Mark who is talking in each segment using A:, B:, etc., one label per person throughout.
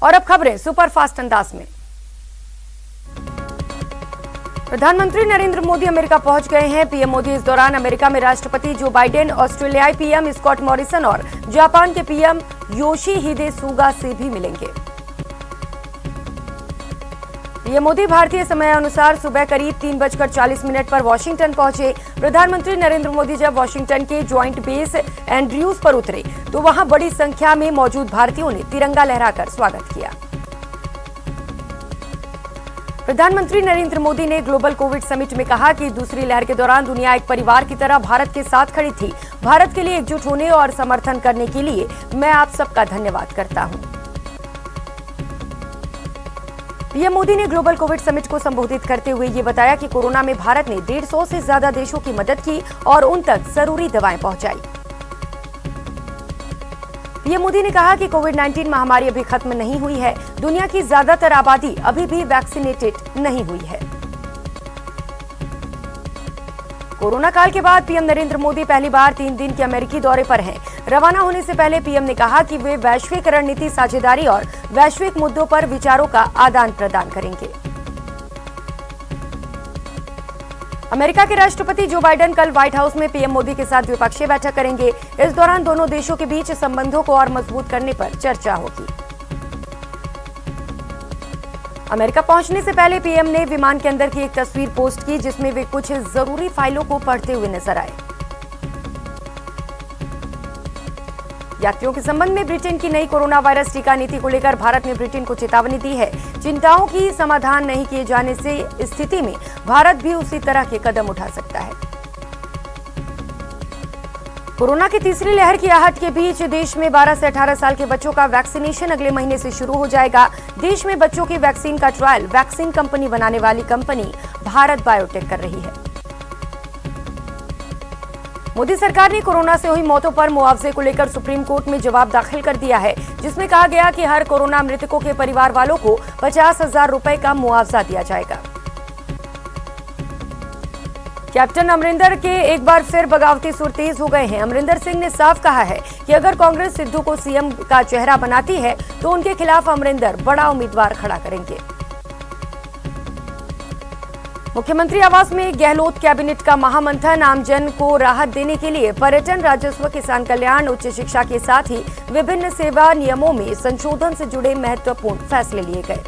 A: और अब खबरें सुपरफास्ट अंदाज में। प्रधानमंत्री नरेंद्र मोदी अमेरिका पहुंच गए हैं। पीएम मोदी इस दौरान अमेरिका में राष्ट्रपति जो बाइडेन, ऑस्ट्रेलियाई पीएम स्कॉट मॉरिसन और जापान के पीएम योशिहिदे सुगा से भी मिलेंगे। पीएम मोदी भारतीय समय अनुसार सुबह करीब 3:40 पर वॉशिंगटन पहुंचे। प्रधानमंत्री नरेंद्र मोदी जब वॉशिंगटन के ज्वाइंट बेस एंड्रयूज पर उतरे तो वहां बड़ी संख्या में मौजूद भारतीयों ने तिरंगा लहराकर स्वागत किया। प्रधानमंत्री नरेंद्र मोदी ने ग्लोबल कोविड समिट में कहा कि दूसरी लहर के दौरान दुनिया एक परिवार की तरह भारत के साथ खड़ी थी। भारत के लिए एकजुट होने और समर्थन करने के लिए मैं आप सबका धन्यवाद करता हूं। पीएम मोदी ने ग्लोबल कोविड समिट को संबोधित करते हुए ये बताया कि कोरोना में भारत ने 150 से ज्यादा देशों की मदद की और उन तक जरूरी दवाएं पहुंचाई। पीएम मोदी ने कहा कि कोविड-19 महामारी अभी खत्म नहीं हुई है। दुनिया की ज्यादातर आबादी अभी भी वैक्सीनेटेड नहीं हुई है। कोरोना काल के बाद पीएम नरेंद्र मोदी पहली बार 3 दिन के अमेरिकी दौरे पर हैं। रवाना होने से पहले पीएम ने कहा कि वे वैश्विक रणनीति साझेदारी और वैश्विक मुद्दों पर विचारों का आदान प्रदान करेंगे। अमेरिका के राष्ट्रपति जो बाइडेन कल व्हाइट हाउस में पीएम मोदी के साथ द्विपक्षीय बैठक करेंगे। इस दौरान दोनों देशों के बीच संबंधों को और मजबूत करने पर चर्चा होगी। अमेरिका पहुंचने से पहले पीएम ने विमान के अंदर की एक तस्वीर पोस्ट की जिसमें वे कुछ जरूरी फाइलों को पढ़ते हुए नजर आए। यात्रियों के संबंध में ब्रिटेन की नई कोरोना वायरस टीका नीति को लेकर भारत ने ब्रिटेन को चेतावनी दी है। चिंताओं की समाधान नहीं किए जाने से स्थिति में भारत भी उसी तरह के कदम उठा सकता है। कोरोना की तीसरी लहर की आहट के बीच देश में 12 से 18 साल के बच्चों का वैक्सीनेशन अगले महीने से शुरू हो जाएगा। देश में बच्चों की वैक्सीन का ट्रायल वैक्सीन कंपनी बनाने वाली कंपनी भारत बायोटेक कर रही है। मोदी सरकार ने कोरोना से हुई मौतों पर मुआवजे को लेकर सुप्रीम कोर्ट में जवाब दाखिल कर दिया है, जिसमें कहा गया कि हर कोरोना मृतकों के परिवार वालों को 50,000 रुपए का मुआवजा दिया जाएगा। कैप्टन अमरिंदर के एक बार फिर बगावती सुर तेज हो गए हैं। अमरिंदर सिंह ने साफ कहा है कि अगर कांग्रेस सिद्धू को सीएम का चेहरा बनाती है तो उनके खिलाफ अमरिंदर बड़ा उम्मीदवार खड़ा करेंगे। मुख्यमंत्री आवास में गहलोत कैबिनेट का महामंथन। आमजन को राहत देने के लिए पर्यटन, राजस्व, किसान कल्याण, उच्च शिक्षा के साथ ही विभिन्न सेवा नियमों में संशोधन से जुड़े महत्वपूर्ण फैसले लिए गए।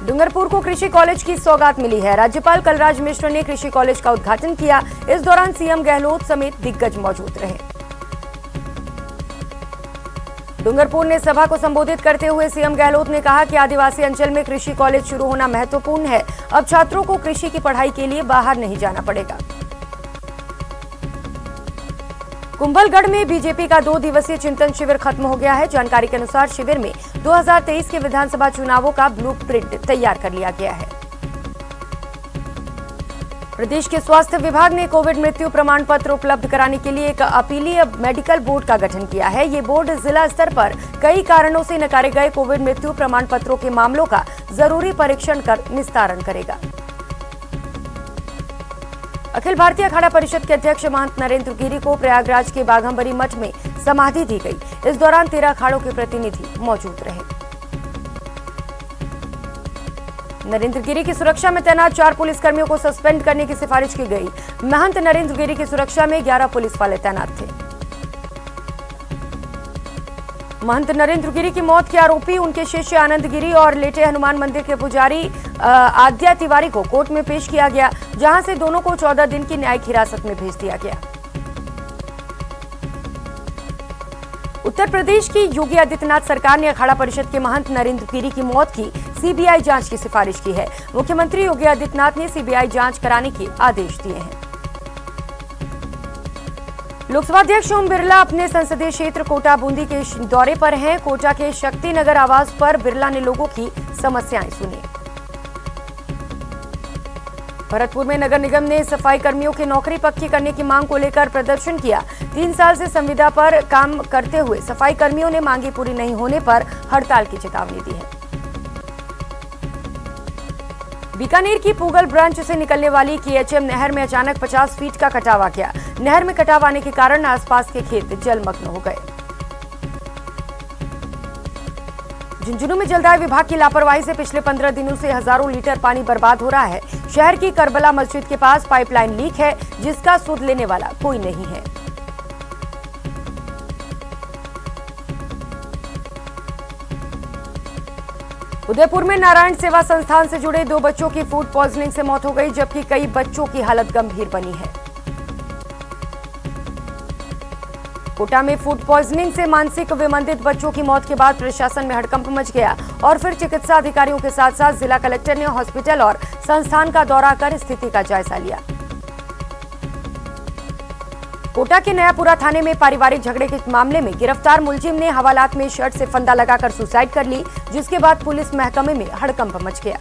A: डूंगरपुर को कृषि कॉलेज की सौगात मिली है। राज्यपाल कलराज मिश्र ने कृषि कॉलेज का उद्घाटन किया। इस दौरान सीएम गहलोत समेत दिग्गज मौजूद रहे। डूंगरपुर ने सभा को संबोधित करते हुए सीएम गहलोत ने कहा कि आदिवासी अंचल में कृषि कॉलेज शुरू होना महत्वपूर्ण है। अब छात्रों को कृषि की पढ़ाई के लिए बाहर नहीं जाना पड़ेगा। कुंभलगढ़ में बीजेपी का 2 दिवसीय चिंतन शिविर खत्म हो गया है। जानकारी के अनुसार शिविर में 2023 के विधानसभा चुनावों का ब्लूप्रिंट तैयार कर लिया गया है। प्रदेश के स्वास्थ्य विभाग ने कोविड मृत्यु प्रमाण पत्र उपलब्ध कराने के लिए एक अपीलीय मेडिकल बोर्ड का गठन किया है। ये बोर्ड जिला स्तर पर कई कारणों से नकारे गए कोविड मृत्यु प्रमाण पत्रों के मामलों का जरूरी परीक्षण कर निस्तारण करेगा। अखिल भारतीय अखाड़ा परिषद के अध्यक्ष महंत नरेंद्र गिरी को प्रयागराज के बाघंबरी मठ में समाधि दी गई। इस दौरान 13 अखाड़ों के प्रतिनिधि मौजूद रहे। नरेंद्र गिरी की सुरक्षा में तैनात 4 पुलिसकर्मियों को सस्पेंड करने की सिफारिश की गई। महंत नरेंद्र गिरी की सुरक्षा में 11 पुलिस वाले तैनात थे। महंत नरेंद्र गिरी की मौत के आरोपी उनके शिष्य आनंद गिरी और लेटे हनुमान मंदिर के पुजारी आद्या तिवारी को कोर्ट में पेश किया गया, जहां से दोनों को 14 दिन की न्यायिक हिरासत में भेज दिया गया। उत्तर प्रदेश की योगी आदित्यनाथ सरकार ने अखाड़ा परिषद के महंत नरेंद्र गिरी की मौत की सीबीआई जांच की सिफारिश की है। मुख्यमंत्री योगी आदित्यनाथ ने सीबीआई जांच कराने के आदेश दिए हैं। लोकसभा अध्यक्ष ओम बिरला अपने संसदीय क्षेत्र कोटा बूंदी के दौरे पर हैं। कोटा के शक्ति नगर आवास पर बिरला ने लोगों की समस्याएं सुनी। भरतपुर में नगर निगम ने सफाई कर्मियों की नौकरी पक्की करने की मांग को लेकर प्रदर्शन किया। 3 साल से संविदा पर काम करते हुए सफाई कर्मियों ने मांगी पूरी नहीं होने पर हड़ताल की चेतावनी दी है। बीकानेर की पूगल ब्रांच से निकलने वाली केएचएम नहर में अचानक 50 फीट का कटाव आ गया। नहर में कटाव आने के कारण आसपास के खेत जलमग्न हो गए। झुंझुनू में जलदाय विभाग की लापरवाही से पिछले 15 दिनों से हजारों लीटर पानी बर्बाद हो रहा है। शहर की करबला मस्जिद के पास पाइपलाइन लीक है, जिसका सुध लेने वाला कोई नहीं है। उदयपुर में नारायण सेवा संस्थान से जुड़े 2 बच्चों की फूड पॉइजनिंग से मौत हो गई, जबकि कई बच्चों की हालत गंभीर बनी है। कोटा में फूड पॉइजनिंग से मानसिक विमंदित बच्चों की मौत के बाद प्रशासन में हड़कंप मच गया और फिर चिकित्सा अधिकारियों के साथ साथ जिला कलेक्टर ने हॉस्पिटल और संस्थान का दौरा कर स्थिति का जायजा लिया। कोटा के नयापुरा थाने में पारिवारिक झगड़े के मामले में गिरफ्तार मुलजिम ने हवालात में शर्ट से फंदा लगाकर सुसाइड कर ली, जिसके बाद पुलिस महकमे में हड़कंप मच गया।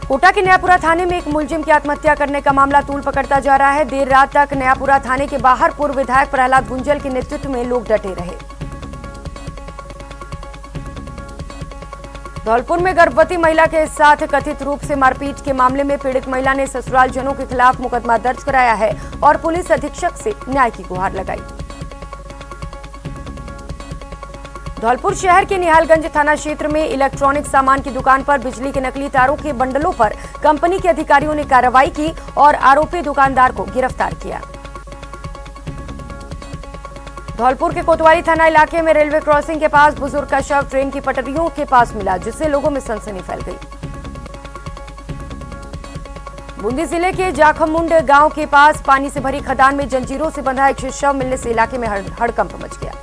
A: कोटा के नयापुरा थाने में एक मुलजिम की आत्महत्या करने का मामला तूल पकड़ता जा रहा है। देर रात तक नयापुरा थाने के बाहर पूर्व विधायक प्रहलाद गुंजल के नेतृत्व में लोग डटे रहे। धौलपुर में गर्भवती महिला के साथ कथित रूप से मारपीट के मामले में पीड़ित महिला ने ससुराल जनों के खिलाफ मुकदमा दर्ज कराया है और पुलिस अधीक्षक से न्याय की गुहार लगाई। धौलपुर शहर के निहालगंज थाना क्षेत्र में इलेक्ट्रॉनिक सामान की दुकान पर बिजली के नकली तारों के बंडलों पर कंपनी के अधिकारियों ने कार्रवाई की और आरोपी दुकानदार को गिरफ्तार किया। धौलपुर के कोतवाली थाना इलाके में रेलवे क्रॉसिंग के पास बुजुर्ग का शव ट्रेन की पटरियों के पास मिला, जिससे लोगों में सनसनी फैल गई। बूंदी जिले के जाखमुंड गांव के पास पानी से भरी खदान में जंजीरों से बंधा एक शव मिलने से इलाके में हड़कंप मच गया।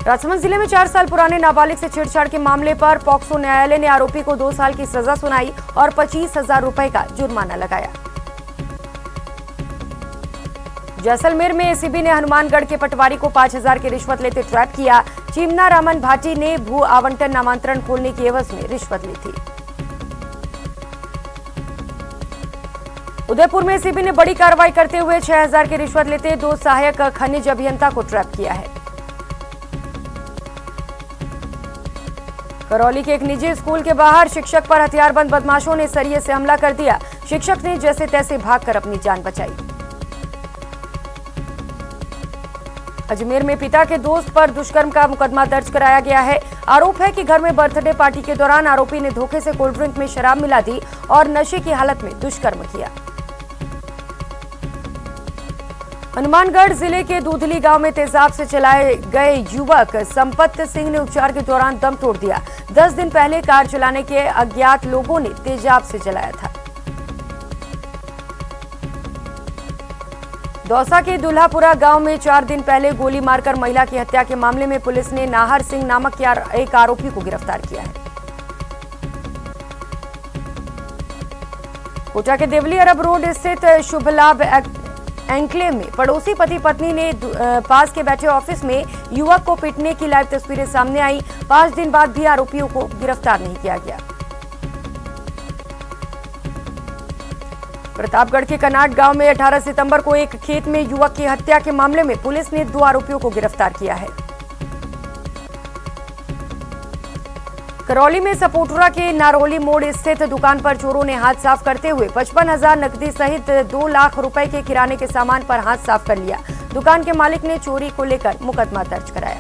A: राजसमंद जिले में 4 साल पुराने नाबालिग से छेड़छाड़ के मामले पर पॉक्सो न्यायालय ने आरोपी को 2 साल की सजा सुनाई और 25,000 रुपए का जुर्माना लगाया। जैसलमेर में एसीबी ने हनुमानगढ़ के पटवारी को 5,000 की रिश्वत लेते ट्रैप किया। चिमना रामन भाटी ने भू आवंटन नामांतरण खोलने की एवज में रिश्वत ली थी। उदयपुर में एसीबी ने बड़ी कार्रवाई करते हुए 6,000 की रिश्वत लेते 2 सहायक खनिज अभियंता को ट्रैप किया है। करौली के एक निजी स्कूल के बाहर शिक्षक पर हथियारबंद बदमाशों ने सरिये से हमला कर दिया। शिक्षक ने जैसे तैसे भागकर अपनी जान बचाई। अजमेर में पिता के दोस्त पर दुष्कर्म का मुकदमा दर्ज कराया गया है। आरोप है कि घर में बर्थडे पार्टी के दौरान आरोपी ने धोखे से कोल्ड ड्रिंक में शराब मिला दी और नशे की हालत में दुष्कर्म किया। हनुमानगढ़ जिले के दूधली गांव में तेजाब से चलाए गए युवक संपत सिंह ने उपचार के दौरान दम तोड़ दिया। 10 दिन पहले कार चलाने के अज्ञात लोगों ने तेजाब से जलाया था। दौसा के दुल्हापुरा गांव में 4 दिन पहले गोली मारकर महिला की हत्या के मामले में पुलिस ने नाहर सिंह नामक एक आरोपी को गिरफ्तार किया है। कोटा के देवली अरब रोड स्थित शुभ लाभ एंक्लेव में पड़ोसी पति पत्नी ने पास के बैठे ऑफिस में युवक को पीटने की लाइव तस्वीरें सामने आई। 5 दिन बाद भी आरोपियों को गिरफ्तार नहीं किया गया। प्रतापगढ़ के कनाट गांव में 18 सितंबर को एक खेत में युवक की हत्या के मामले में पुलिस ने 2 आरोपियों को गिरफ्तार किया है। करौली में सपोटरा के नारोली मोड़ स्थित दुकान पर चोरों ने हाथ साफ करते हुए 55,000 नकदी सहित 2 लाख रुपए के किराने के सामान पर हाथ साफ कर लिया। दुकान के मालिक ने चोरी को लेकर मुकदमा दर्ज कराया।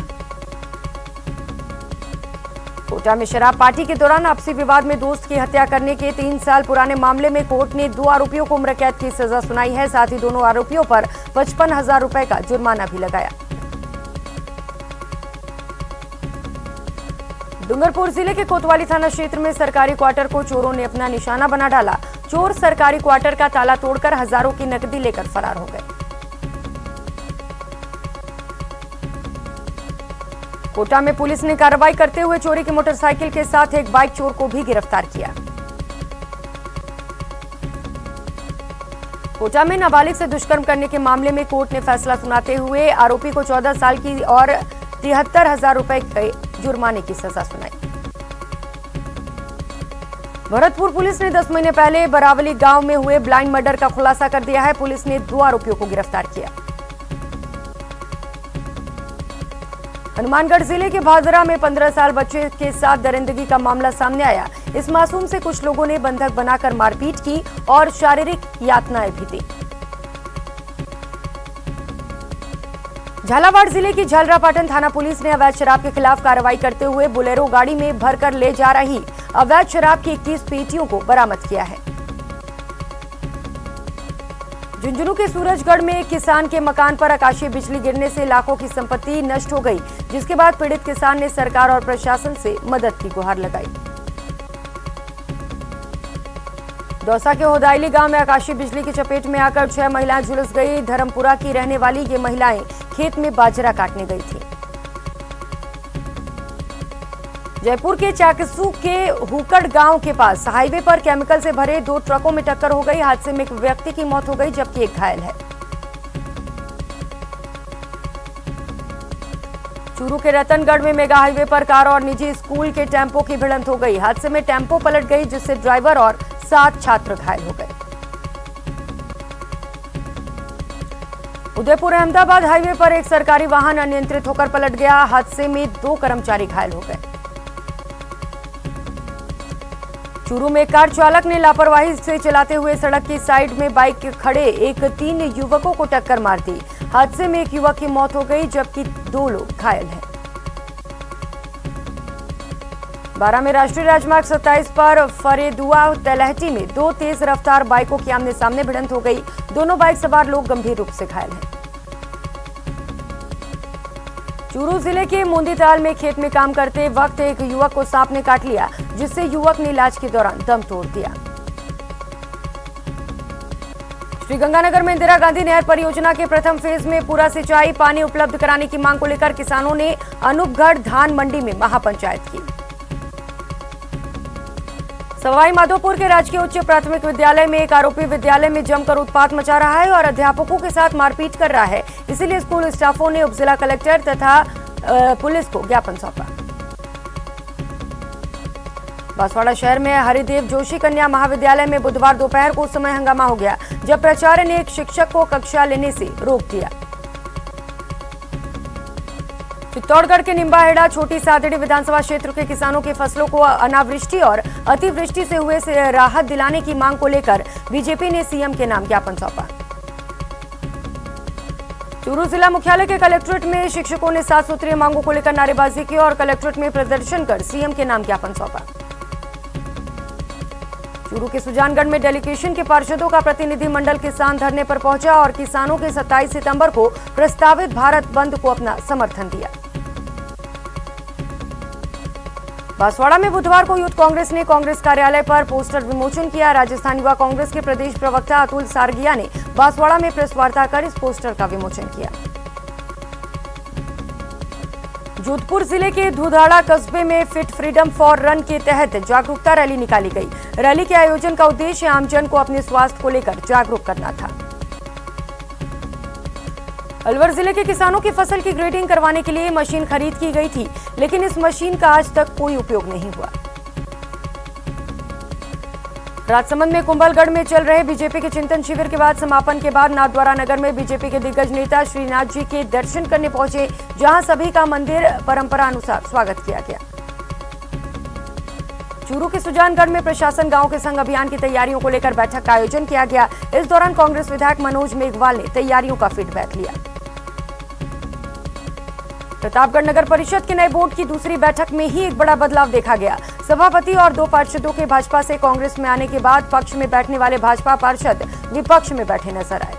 A: कोटा में शराब पार्टी के दौरान आपसी विवाद में दोस्त की हत्या करने के 3 साल पुराने मामले में कोर्ट ने 2 आरोपियों को उम्र कैद की सजा सुनाई है। साथ ही दोनों आरोपियों पर 55,000 रुपए का जुर्माना भी लगाया। डूंगरपुर जिले के कोतवाली थाना क्षेत्र में सरकारी क्वार्टर को चोरों ने अपना निशाना बना डाला। चोर सरकारी क्वार्टर का ताला तोड़कर हजारों की नकदी लेकर फरार हो गए। कोटा में पुलिस ने कार्रवाई करते हुए चोरी की मोटरसाइकिल के साथ एक बाइक चोर को भी गिरफ्तार किया। कोटा में नाबालिग से दुष्कर्म करने के मामले में कोर्ट ने फैसला सुनाते हुए आरोपी को 14 साल की और 73,000 रुपए के जुर्माने की सजा सुनाई। भरतपुर पुलिस ने 10 महीने पहले बरावली गांव में हुए ब्लाइंड मर्डर का खुलासा कर दिया है। पुलिस ने 2 आरोपियों को गिरफ्तार किया। हनुमानगढ़ जिले के भादरा में 15 साल बच्चे के साथ दरिंदगी का मामला सामने आया। इस मासूम से कुछ लोगों ने बंधक बनाकर मारपीट की और शारीरिक यातनाएं भी दी। झालावाड़ जिले की झलरापाटन थाना पुलिस ने अवैध शराब के खिलाफ कार्रवाई करते हुए बोलेरो गाड़ी में भरकर ले जा रही अवैध शराब की 21 पेटियों को बरामद किया है। झुंझुनू के सूरजगढ़ में एक किसान के मकान पर आकाशीय बिजली गिरने से लाखों की संपत्ति नष्ट हो गई, जिसके बाद पीड़ित किसान ने सरकार और प्रशासन से मदद की गुहार लगाई। दौसा के होदाइली गांव में आकाशीय बिजली की चपेट में आकर 6 महिलाएं झुलस गई। धर्मपुरा की रहने वाली ये महिलाएं खेत में बाजरा काटने गई थी। जयपुर के चाकसू के हुकड़ गांव के पास हाईवे पर केमिकल से भरे 2 ट्रकों में टक्कर हो गई। हादसे में एक व्यक्ति की मौत हो गई जबकि एक घायल है। चूरू के रतनगढ़ में मेगा हाईवे पर कार और निजी स्कूल के टेम्पो की भिड़ंत हो गई। हादसे में टेम्पो पलट गई जिससे ड्राइवर और 7 छात्र घायल हो गए। उदयपुर अहमदाबाद हाईवे पर एक सरकारी वाहन अनियंत्रित होकर पलट गया। हादसे में 2 कर्मचारी घायल हो गए। चूरू में कार चालक ने लापरवाही से चलाते हुए सड़क की साइड में बाइक के खड़े 3 युवकों को टक्कर मार दी। हादसे में एक युवक की मौत हो गई जबकि 2 लोग घायल हैं। बारां में राष्ट्रीय राजमार्ग 27 पर फरेदुआ तलहटी में 2 तेज रफ्तार बाइकों की आमने सामने भिड़ंत हो गई। दोनों बाइक सवार लोग गंभीर रूप से घायल हैं। चूरू जिले के मुंदीताल में खेत में काम करते वक्त एक युवक को सांप ने काट लिया, जिससे युवक ने इलाज के दौरान दम तोड़ दिया। श्रीगंगानगर में इंदिरा गांधी नहर परियोजना के प्रथम फेज में पूरा सिंचाई पानी उपलब्ध कराने की मांग को लेकर किसानों ने अनूपगढ़ धान मंडी में महापंचायत की। सवाई माधोपुर के राजकीय उच्च प्राथमिक विद्यालय में एक आरोपी विद्यालय में जमकर उत्पात मचा रहा है और अध्यापकों के साथ मारपीट कर रहा है। इसीलिए स्कूल स्टाफों ने उपजिला कलेक्टर तथा पुलिस को ज्ञापन सौंपा। बांसवाड़ा शहर में हरिदेव जोशी कन्या महाविद्यालय में बुधवार दोपहर को उस समय हंगामा हो गया जब प्राचार्य ने एक शिक्षक को कक्षा लेने से रोक दिया। चित्तौड़गढ़ के निम्बाहेड़ा छोटी सादड़ी विधानसभा क्षेत्र के किसानों की फसलों को अनावृष्टि और अतिवृष्टि से हुए राहत दिलाने की मांग को लेकर बीजेपी ने सीएम के नाम ज्ञापन सौंपा। चूरू जिला मुख्यालय के कलेक्ट्रेट में शिक्षकों ने 7 सूत्रीय मांगों को लेकर नारेबाजी की और कलेक्ट्रेट में प्रदर्शन कर सीएम के नाम ज्ञापन सौंपा। चूरू के सुजानगढ़ में डेलीगेशन के पार्षदों का प्रतिनिधिमंडल किसान धरने पर पहुंचा और किसानों के 27 सितंबर को प्रस्तावित भारत बंद को अपना समर्थन दिया। बांसवाड़ा में बुधवार को यूथ कांग्रेस ने कांग्रेस कार्यालय पर पोस्टर विमोचन किया। राजस्थान युवा कांग्रेस के प्रदेश प्रवक्ता अतुल सारगिया ने बांसवाड़ा में प्रेस वार्ता कर इस पोस्टर का विमोचन किया। जोधपुर जिले के धुधाड़ा कस्बे में फिट फ्रीडम फॉर रन के तहत जागरूकता रैली निकाली गई। रैली के आयोजन का उद्देश्य आमजन को अपने स्वास्थ्य को लेकर जागरूक करना था। अलवर जिले के किसानों की फसल की ग्रेडिंग करवाने के लिए मशीन खरीद की गई थी, लेकिन इस मशीन का आज तक कोई उपयोग नहीं हुआ। राजसमंद में कुंभलगढ़ में चल रहे बीजेपी के चिंतन शिविर के बाद समापन के बाद नाथद्वारा नगर में बीजेपी के दिग्गज नेता श्रीनाथ जी के दर्शन करने पहुंचे, जहां सभी का मंदिर परंपरा अनुसार स्वागत किया गया। चूरू के सुजानगढ़ में प्रशासन गांव के संग अभियान की तैयारियों को लेकर बैठक का आयोजन किया गया। इस दौरान कांग्रेस विधायक मनोज मेघवाल ने तैयारियों का फीडबैक लिया। प्रतापगढ़ नगर परिषद के नए बोर्ड की दूसरी बैठक में ही एक बड़ा बदलाव देखा गया। सभापति और 2 पार्षदों के भाजपा से कांग्रेस में आने के बाद पक्ष में बैठने वाले भाजपा पार्षद विपक्ष में बैठे नजर आए।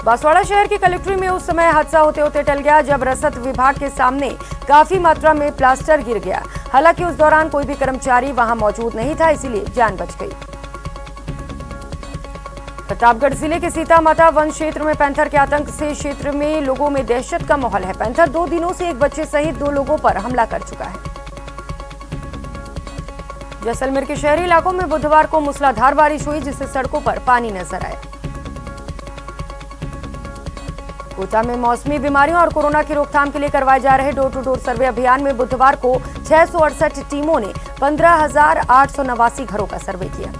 A: बांसवाड़ा शहर के कलेक्ट्री में उस समय हादसा होते होते टल गया जब रसद विभाग के सामने काफी मात्रा में प्लास्टर गिर गया। हालांकि उस दौरान कोई भी कर्मचारी वहां मौजूद नहीं था, इसीलिए जान बच गई। प्रतापगढ़ जिले के सीता माता वन क्षेत्र में पैंथर के आतंक से क्षेत्र में लोगों में दहशत का माहौल है। पैंथर 2 दिनों से एक बच्चे सहित 2 लोगों पर हमला कर चुका है। जैसलमेर के शहरी इलाकों में बुधवार को मूसलाधार बारिश हुई, जिससे सड़कों पर पानी नजर आया। कोटा में मौसमी बीमारियों और कोरोना की रोकथाम के लिए करवाए जा रहे डोर टू डोर सर्वे अभियान में बुधवार को 668 टीमों ने 15,889 घरों का सर्वे किया।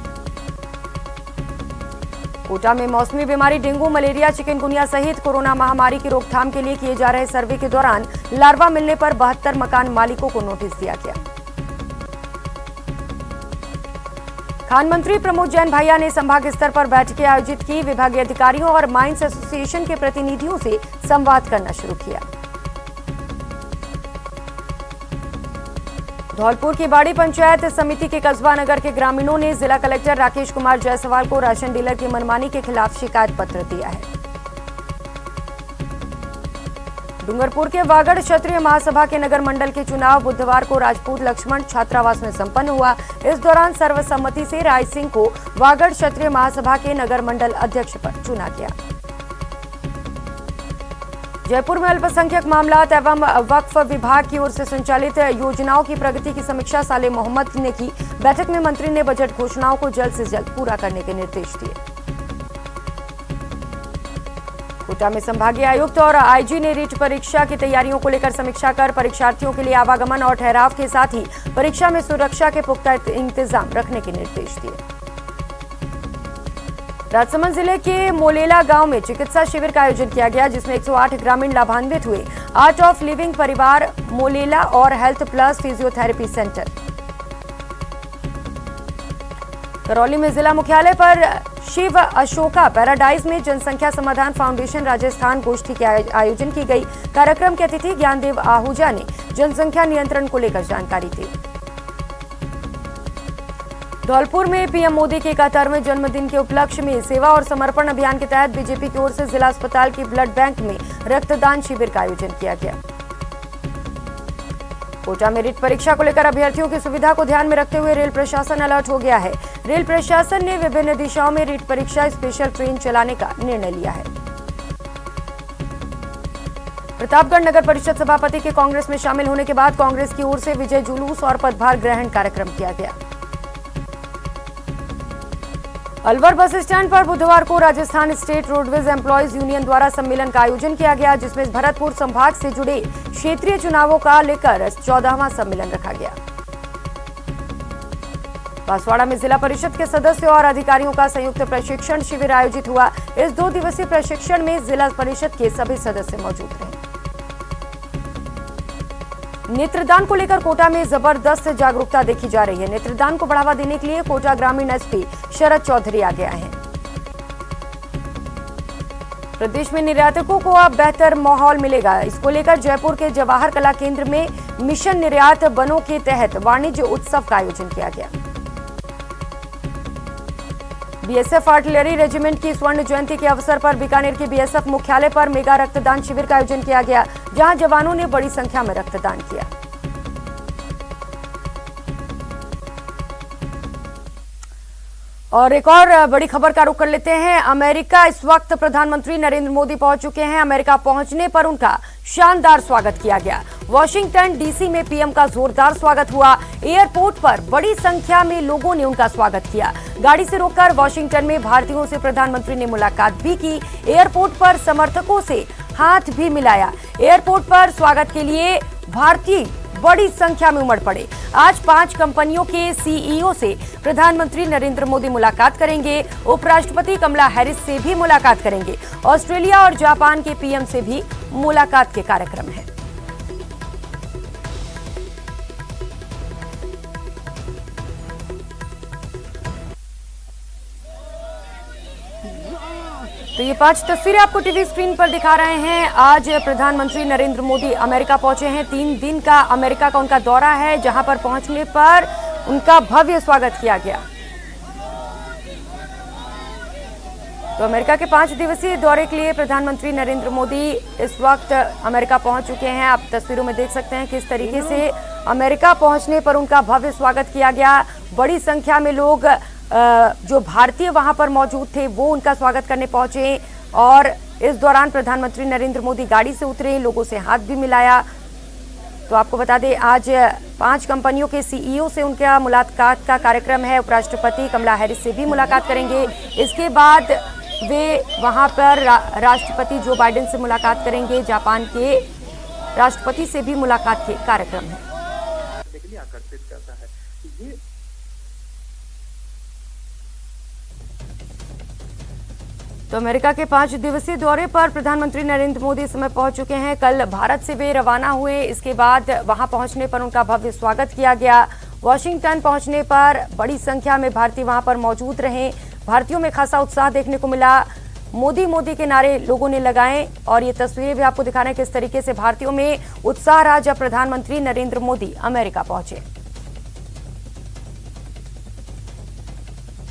A: कोटा में मौसमी बीमारी डेंगू, मलेरिया, चिकनगुनिया सहित कोरोना महामारी की रोकथाम के लिए किए जा रहे सर्वे के दौरान लार्वा मिलने पर 72 मकान मालिकों को नोटिस दिया गया। खान मंत्री प्रमोद जैन भैया ने संभाग स्तर पर बैठकें आयोजित की। विभागीय अधिकारियों और माइंस एसोसिएशन के प्रतिनिधियों से संवाद करना शुरू किया। धौलपुर की बाड़ी पंचायत समिति के कस्बा नगर के ग्रामीणों ने जिला कलेक्टर राकेश कुमार जायसवाल को राशन डीलर की मनमानी के खिलाफ शिकायत पत्र दिया है। डूंगरपुर के वागड़ क्षत्रिय महासभा के नगर मंडल के चुनाव बुधवार को राजपूत लक्ष्मण छात्रावास में संपन्न हुआ। इस दौरान सर्वसम्मति से राय सिंह को वागड़ क्षत्रिय महासभा के नगर मंडल अध्यक्ष पर चुना गया। जयपुर में अल्पसंख्यक मामलात एवं वक्फ विभाग की ओर से संचालित योजनाओं की प्रगति की समीक्षा साले मोहम्मद ने की। बैठक में मंत्री ने बजट घोषणाओं को जल्द से जल्द पूरा करने के निर्देश दिए। कोटा में संभागीय आयुक्त और आईजी ने रीट परीक्षा की तैयारियों को लेकर समीक्षा कर परीक्षार्थियों के लिए आवागमन और ठहराव के साथ ही परीक्षा में सुरक्षा के पुख्ता इंतजाम रखने के निर्देश दिए। राजसमंद जिले के मोलेला गांव में चिकित्सा शिविर का आयोजन किया गया, जिसमें 108 ग्रामीण लाभान्वित हुए। आर्ट ऑफ लिविंग परिवार मोलेला और health plus physiotherapy centre. Karauli में जिला मुख्यालय पर शिव अशोका पैराडाइज में जनसंख्या समाधान फाउंडेशन राजस्थान गोष्ठी के आयोजन की गई। कार्यक्रम के अतिथि ज्ञानदेव आहूजा ने जनसंख्या नियंत्रण को लेकर जानकारी दी। धौलपुर में पीएम मोदी के 71वें जन्मदिन के उपलक्ष्य में सेवा और समर्पण अभियान के तहत बीजेपी की ओर से जिला अस्पताल की ब्लड बैंक में रक्तदान शिविर का आयोजन किया गया। कोटा में रीट परीक्षा को लेकर अभ्यर्थियों की सुविधा को ध्यान में रखते हुए रेल प्रशासन अलर्ट हो गया है। रेल प्रशासन ने विभिन्न दिशाओं में रीट परीक्षा स्पेशल ट्रेन चलाने का निर्णय लिया है। प्रतापगढ़ नगर परिषद सभापति के कांग्रेस में शामिल होने के बाद कांग्रेस की ओर से विजय जुलूस और पदभार ग्रहण कार्यक्रम किया गया। अलवर बस स्टैंड पर बुधवार को Rajasthan state roadways employees union द्वारा सम्मेलन का आयोजन किया गया, जिसमें भरतपुर संभाग से जुड़े क्षेत्रीय चुनावों का लेकर 14वां सम्मेलन रखा गया। बांसवाड़ा में जिला परिषद के सदस्यों और अधिकारियों का संयुक्त प्रशिक्षण शिविर आयोजित हुआ। इस 2 दिवसीय प्रशिक्षण में जिला परिषद के सभी सदस्य मौजूद रहे। नेत्रदान को लेकर कोटा में जबरदस्त जागरूकता देखी जा रही है। नेत्रदान को बढ़ावा देने के लिए कोटा ग्रामीण एसपी शरद चौधरी आ गया है। प्रदेश में निर्यातकों को अब बेहतर माहौल मिलेगा। इसको लेकर जयपुर के जवाहर कला केंद्र में मिशन निर्यात बनों के तहत वाणिज्य उत्सव का आयोजन किया गया। बीएसएफ आर्टिलरी रेजिमेंट की स्वर्ण जयंती के अवसर पर बीकानेर के बीएसएफ मुख्यालय पर मेगा रक्तदान शिविर का आयोजन किया गया, जहां जवानों ने बड़ी संख्या में रक्तदान किया। और एक और बड़ी खबर का रुख कर लेते हैं। अमेरिका इस वक्त प्रधानमंत्री नरेंद्र मोदी पहुंच चुके हैं। अमेरिका पहुंचने पर उनका शानदार स्वागत किया गया। वॉशिंगटन डीसी में पीएम का जोरदार स्वागत हुआ। एयरपोर्ट पर बड़ी संख्या में लोगों ने उनका स्वागत किया। गाड़ी से रोककर वॉशिंगटन में भारतीयों से प्रधानमंत्री ने मुलाकात भी की। एयरपोर्ट पर समर्थकों से हाथ भी मिलाया। एयरपोर्ट पर स्वागत के लिए भारतीय बड़ी संख्या में उमड़ पड़े। आज 5 कंपनियों के सीईओ से प्रधानमंत्री नरेंद्र मोदी मुलाकात करेंगे। उपराष्ट्रपति कमला हैरिस से भी मुलाकात करेंगे। ऑस्ट्रेलिया और जापान के पीएम से भी मुलाकात के कार्यक्रम है। तो ये 5 तस्वीरें आपको टीवी स्क्रीन पर दिखा रहे हैं। आज प्रधानमंत्री नरेंद्र मोदी अमेरिका पहुंचे हैं। 3 दिन का अमेरिका का उनका दौरा है, जहां पर पहुंचने पर उनका भव्य स्वागत किया गया। तो अमेरिका के 5 दिवसीय दौरे के लिए प्रधानमंत्री नरेंद्र मोदी इस वक्त अमेरिका पहुंच चुके हैं। आप तस्वीरों में देख सकते हैं किस तरीके से अमेरिका पहुंचने पर उनका भव्य स्वागत किया गया। बड़ी संख्या में लोग जो भारतीय वहां पर मौजूद थे वो उनका स्वागत करने पहुंचे और इस दौरान प्रधानमंत्री नरेंद्र मोदी गाड़ी से उतरे, लोगों से हाथ भी मिलाया। तो आपको बता दें, आज 5 कंपनियों के सीईओ से उनका मुलाकात का कार्यक्रम है। उपराष्ट्रपति कमला हैरिस से भी मुलाकात करेंगे। इसके बाद वे वहां पर राष्ट्रपति जो बाइडेन से मुलाकात करेंगे। जापान के राष्ट्रपति से भी मुलाकात के कार्यक्रम है।
B: आकर्षित करता है ये
A: तो अमेरिका के 5 दिवसीय दौरे पर प्रधानमंत्री नरेंद्र मोदी इस समय पहुंच चुके हैं। कल भारत से वे रवाना हुए। इसके बाद वहां पहुंचने पर उनका भव्य स्वागत किया गया। वॉशिंगटन पहुंचने पर बड़ी संख्या में भारतीय वहां पर मौजूद रहे। भारतीयों में खासा उत्साह देखने को मिला। मोदी मोदी के नारे लोगों ने लगाए और ये तस्वीरें भी आपको दिखा रहे हैं किस तरीके से भारतीयों में उत्साह रहा जब प्रधानमंत्री नरेंद्र मोदी अमेरिका पहुंचे।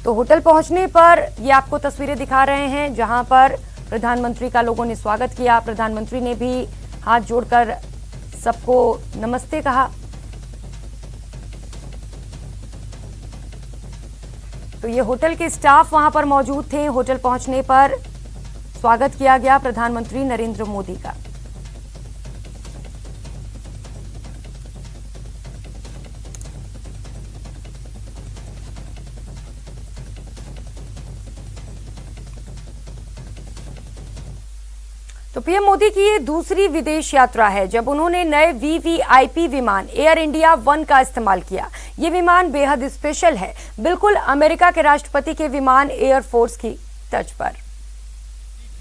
A: तो होटल पहुंचने पर ये आपको तस्वीरें दिखा रहे हैं जहां पर प्रधानमंत्री का लोगों ने स्वागत किया। प्रधानमंत्री ने भी हाथ जोड़कर सबको नमस्ते कहा। तो ये होटल के स्टाफ वहां पर मौजूद थे। होटल पहुंचने पर स्वागत किया गया प्रधानमंत्री नरेंद्र मोदी का। तो पीएम मोदी की ये दूसरी विदेश यात्रा है जब उन्होंने नए वीवीआईपी विमान एयर इंडिया 1 का इस्तेमाल किया। ये विमान बेहद स्पेशल है, बिल्कुल अमेरिका के राष्ट्रपति के विमान एयरफोर्स की तर्ज पर।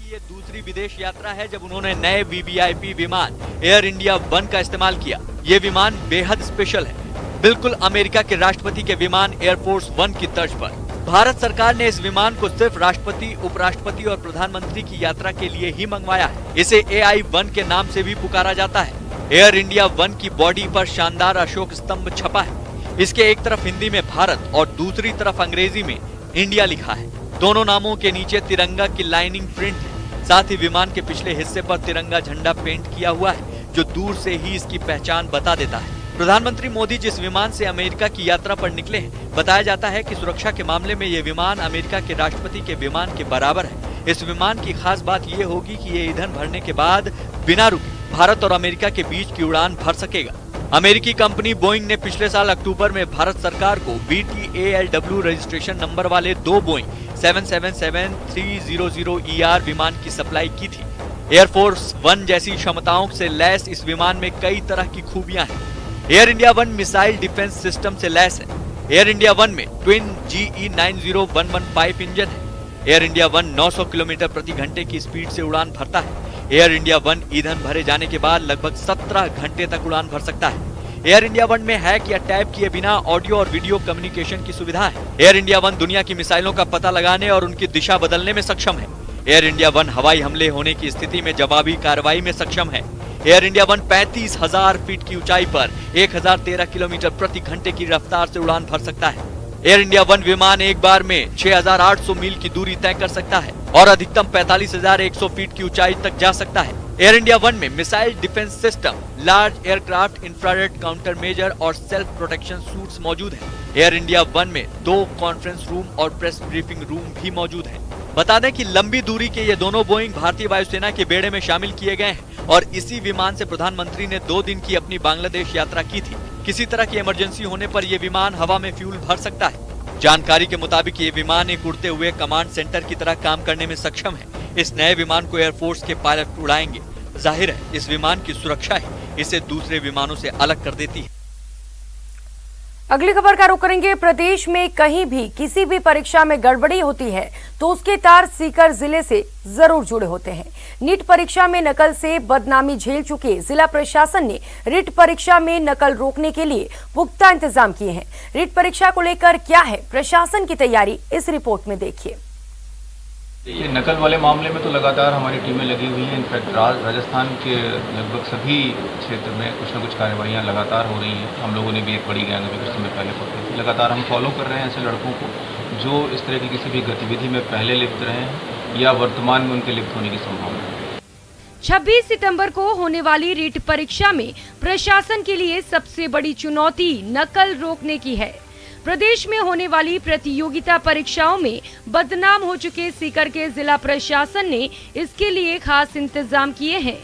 C: ये दूसरी विदेश यात्रा है जब उन्होंने नए वीवीआईपी विमान एयर इंडिया 1 का इस्तेमाल किया। ये विमान बेहद स्पेशल है, बिल्कुल अमेरिका के राष्ट्रपति के विमान एयरफोर्स 1 की तर्ज पर। भारत सरकार ने इस विमान को सिर्फ राष्ट्रपति, उपराष्ट्रपति और प्रधानमंत्री की यात्रा के लिए ही मंगवाया है। इसे AI-1 के नाम से भी पुकारा जाता है। एयर इंडिया 1 की बॉडी पर शानदार अशोक स्तंभ छपा है। इसके एक तरफ हिंदी में भारत और दूसरी तरफ अंग्रेजी में इंडिया लिखा है। दोनों नामों के नीचे तिरंगा की लाइनिंग प्रिंट है। साथ ही विमान के पिछले हिस्से पर तिरंगा झंडा पेंट किया हुआ है जो दूर से ही इसकी पहचान बता देता है। प्रधानमंत्री मोदी जिस विमान से अमेरिका की यात्रा पर निकले हैं, बताया जाता है कि सुरक्षा के मामले में ये विमान अमेरिका के राष्ट्रपति के विमान के बराबर है। इस विमान की खास बात ये होगी कि ये ईंधन भरने के बाद बिना रुके भारत और अमेरिका के बीच की उड़ान भर सकेगा। अमेरिकी कंपनी बोइंग ने पिछले साल अक्टूबर में भारत सरकार को BTALW रजिस्ट्रेशन नंबर वाले 2 बोइंग 777-300ER विमान की सप्लाई की थी। एयरफोर्स 1 जैसी क्षमताओं से लैस इस विमान में कई तरह की खूबियां हैं। Air India 1 missile defence system से लैस है। एयर इंडिया 1 में ट्विन GE9011 पाइप इंजन है। एयर इंडिया 1 900 किलोमीटर प्रति घंटे की स्पीड से उड़ान भरता है। एयर इंडिया 1 ईंधन भरे जाने के बाद लगभग 17 घंटे तक उड़ान भर सकता है। एयर इंडिया 1 में हैक या टैप किए बिना ऑडियो और वीडियो कम्युनिकेशन की सुविधा है। एयर इंडिया 1 दुनिया की मिसाइलों का पता लगाने और उनकी दिशा बदलने में सक्षम है। एयर इंडिया 1 हवाई हमले होने की स्थिति में जवाबी कार्रवाई में सक्षम है। एयर इंडिया 1 35,000 फीट की ऊंचाई पर 1013 किलोमीटर प्रति घंटे की रफ्तार से उड़ान भर सकता है। एयर इंडिया 1 विमान एक बार में 6,800 मील की दूरी तय कर सकता है और अधिकतम 45,100 फीट की ऊंचाई तक जा सकता है। एयर इंडिया 1 में missile defence system, large aircraft infrared counter measure और सेल्फ प्रोटेक्शन सूट्स मौजूद हैं। एयर इंडिया 1 में 2 कॉन्फ्रेंस रूम और प्रेस ब्रीफिंग रूम भी मौजूद हैं। बता दें कि लंबी दूरी के ये दोनों बोइंग भारतीय वायुसेना के बेड़े में शामिल किए गए हैं और इसी विमान से प्रधानमंत्री ने 2 दिन की अपनी बांग्लादेश यात्रा की थी। किसी तरह की इमरजेंसी होने पर यह विमान हवा में फ्यूल भर सकता है। जानकारी के मुताबिक ये विमान एक उड़ते हुए कमांड सेंटर की तरह काम करने में सक्षम है। इस नए विमान को एयरफोर्स के पायलट उड़ाएंगे। जाहिर है इस विमान की सुरक्षा ही इसे दूसरे विमानों से अलग कर देती है।
A: अगली खबर का रुख करेंगे। प्रदेश में कहीं भी किसी भी परीक्षा में गड़बड़ी होती है तो उसके तार सीकर जिले से जरूर जुड़े होते हैं। नीट परीक्षा में नकल से बदनामी झेल चुके जिला प्रशासन ने रिट परीक्षा में नकल रोकने के लिए पुख्ता इंतजाम किए हैं। रिट परीक्षा को लेकर क्या है प्रशासन की तैयारी, इस रिपोर्ट में देखिए।
D: देखिए, नकल वाले मामले में तो लगातार हमारी टीमें लगी हुई हैं। इनफैक्ट राजस्थान के लगभग सभी क्षेत्र में कुछ न कुछ कार्रवाइयाँ लगातार हो रही हैं। हम लोगों ने भी एक बड़ी ज्ञान अभी कुछ समय पहले पकड़ी थी। लगातार हम फॉलो कर रहे हैं ऐसे लड़कों को जो इस तरह की किसी भी गतिविधि में पहले लिप्त रहे हैं या वर्तमान में उनके लिप्त होने की संभावना है।
A: 26 सितंबर को होने वाली रीट परीक्षा में प्रशासन के लिए सबसे बड़ी चुनौती नकल रोकने की है। प्रदेश में होने वाली प्रतियोगिता परीक्षाओं में बदनाम हो चुके सीकर के जिला प्रशासन ने इसके लिए खास इंतजाम किए हैं।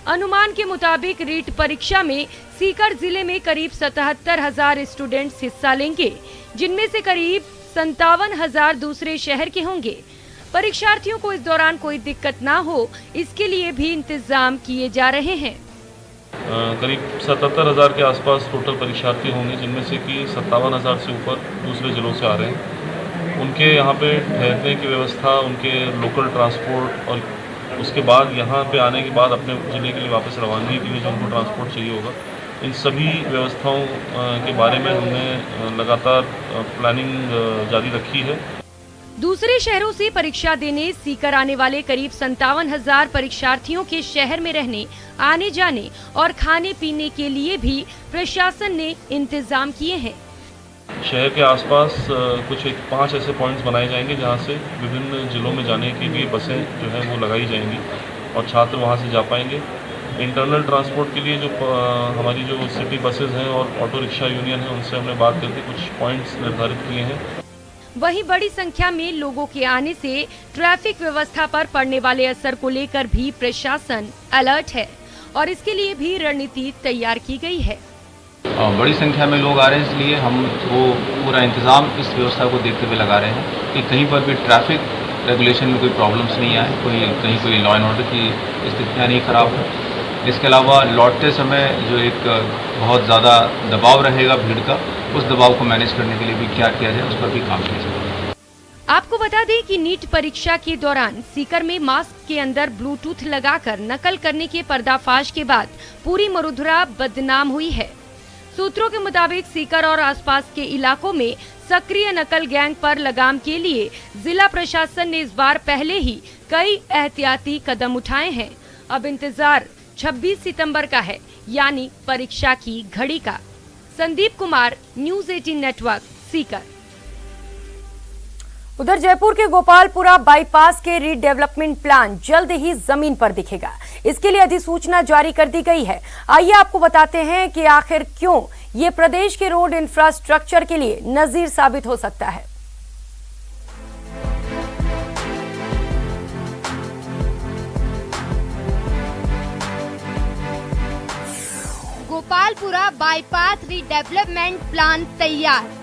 A: अनुमान के मुताबिक रीट परीक्षा में सीकर जिले में करीब 77,000 स्टूडेंट्स हिस्सा लेंगे, जिनमें से करीब 57,000 दूसरे शहर के होंगे। परीक्षार्थियों को इस दौरान कोई दिक्कत ना हो, इसके लिए भी इंतजाम किए जा रहे हैं।
E: करीब 77,000 के आसपास टोटल परीक्षार्थी होंगे, जिनमें से कि 57,000 से ऊपर दूसरे ज़िलों से आ रहे हैं। उनके यहाँ पे ठहरने की व्यवस्था, उनके लोकल ट्रांसपोर्ट और उसके बाद यहाँ पे आने के बाद अपने ज़िले के लिए वापस रवानगी के लिए जो उनको ट्रांसपोर्ट चाहिए होगा, इन सभी व्यवस्थाओं के बारे में हमने लगातार प्लानिंग जारी रखी है।
A: दूसरे शहरों से परीक्षा देने सीकर आने वाले करीब 57,000 परीक्षार्थियों के शहर में रहने, आने जाने और खाने पीने के लिए भी प्रशासन ने इंतजाम किए हैं।
E: शहर के आसपास कुछ 5 ऐसे पॉइंट्स बनाए जाएंगे जहां से विभिन्न जिलों में जाने के लिए बसें जो हैं वो लगाई जाएंगी और छात्र वहां से जा पाएंगे। इंटरनल ट्रांसपोर्ट के लिए जो हमारी जो सिटी बसेज हैं और ऑटो रिक्शा यूनियन है उनसे हमने बात करके कुछ पॉइंट्स निर्धारित किए हैं।
A: वहीं बड़ी संख्या में लोगों के आने से ट्रैफिक व्यवस्था पर पड़ने वाले असर को लेकर भी प्रशासन अलर्ट है और इसके लिए भी रणनीति तैयार की गई है।
D: बड़ी संख्या में लोग आ रहे हैं, इसलिए हम वो पूरा इंतज़ाम इस व्यवस्था को देखते हुए लगा रहे हैं कि कहीं पर भी ट्रैफिक रेगुलेशन में कोई प्रॉब्लम्स नहीं आए, कहीं कोई लॉ एंड ऑर्डर की स्थितियाँ नहीं खराब हो। इसके अलावा लौटते समय जो एक बहुत ज़्यादा दबाव रहेगा भीड़ का, उस दबाव को मैनेज करने के लिए भी क्या किया जाए उस पर भी काम किया जाए।
A: आपको बता दें कि नीट परीक्षा के दौरान सीकर में मास्क के अंदर ब्लूटूथ लगाकर नकल करने के पर्दाफाश के बाद पूरी मरुधरा बदनाम हुई है। सूत्रों के मुताबिक सीकर और आसपास के इलाकों में सक्रिय नकल गैंग पर लगाम के लिए जिला प्रशासन ने इस बार पहले ही कई एहतियाती कदम उठाए हैं। अब इंतजार 26 सितंबर का है, यानी परीक्षा की घड़ी का। Sandeep Kumar, news 18 network, Sikar. उधर जयपुर के गोपालपुरा बाईपास के रीडेवलपमेंट प्लान जल्द ही जमीन पर दिखेगा। इसके लिए अधिसूचना जारी कर दी गई है। आइए आपको बताते हैं कि आखिर क्यों ये प्रदेश के रोड इंफ्रास्ट्रक्चर के लिए नजीर साबित हो सकता है।
F: गोपालपुरा बाईपास रीडेवलपमेंट प्लान तैयार।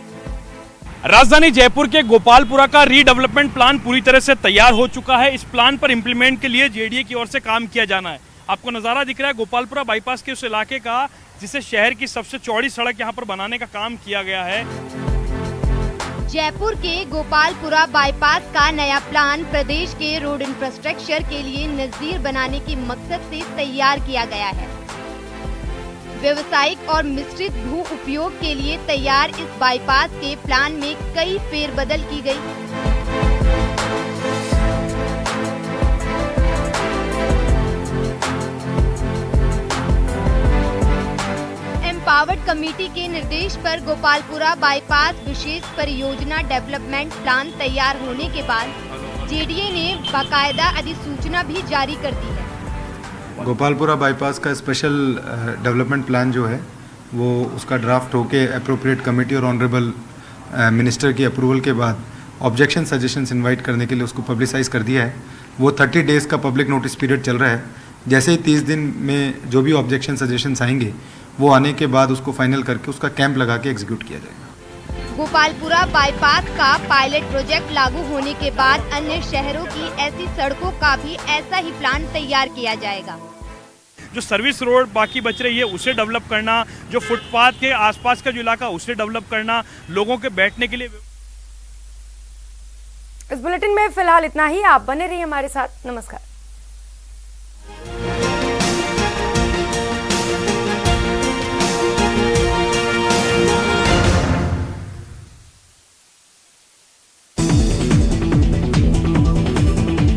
G: राजधानी जयपुर के गोपालपुरा का रीडेवलपमेंट प्लान पूरी तरह से तैयार हो चुका है। इस प्लान पर इंप्लीमेंट के लिए जेडीए की ओर से काम किया जाना है। आपको नज़ारा दिख रहा है गोपालपुरा बाईपास के उस इलाके का जिसे शहर की सबसे चौड़ी सड़क यहां पर बनाने का काम किया गया है।
F: जयपुर के गोपालपुरा बाईपास का नया प्लान प्रदेश के रोड इंफ्रास्ट्रक्चर के लिए नज़ीर बनाने के मकसद से तैयार किया गया है। व्यवसायिक और मिश्रित भू उपयोग के लिए तैयार इस बाईपास के प्लान में कई फेरबदल की गई। एम्पावर्ड कमेटी के निर्देश पर गोपालपुरा बाईपास विशेष परियोजना डेवलपमेंट प्लान तैयार होने के बाद जेडीए ने बाकायदा अधिसूचना भी जारी कर दी है।
H: गोपालपुरा बाईपास का स्पेशल डेवलपमेंट प्लान जो है वो उसका ड्राफ्ट होके अप्रोप्रिएट कमेटी और ऑनरेबल मिनिस्टर की अप्रूवल के बाद ऑब्जेक्शन सजेशंस इनवाइट करने के लिए उसको पब्लिसाइज कर दिया है। वो 30 डेज़ का पब्लिक नोटिस पीरियड चल रहा है। जैसे ही 30 दिन में जो भी ऑब्जेक्शन सजेशंस आएंगे वो आने के बाद उसको फाइनल करके उसका कैंप लगा के एग्जीक्यूट किया जाएगा।
F: गोपालपुरा बाईपास का पायलट प्रोजेक्ट लागू होने के बाद अन्य शहरों की ऐसी सड़कों का भी ऐसा ही प्लान तैयार किया जाएगा।
G: जो सर्विस रोड बाकी बच रही है उसे डेवलप करना, जो फुटपाथ के आसपास का जो इलाका उसे डेवलप करना, लोगों के बैठने के लिए।
A: इस बुलेटिन में फिलहाल इतना ही। आप बने रहिए हमारे साथ। नमस्कार।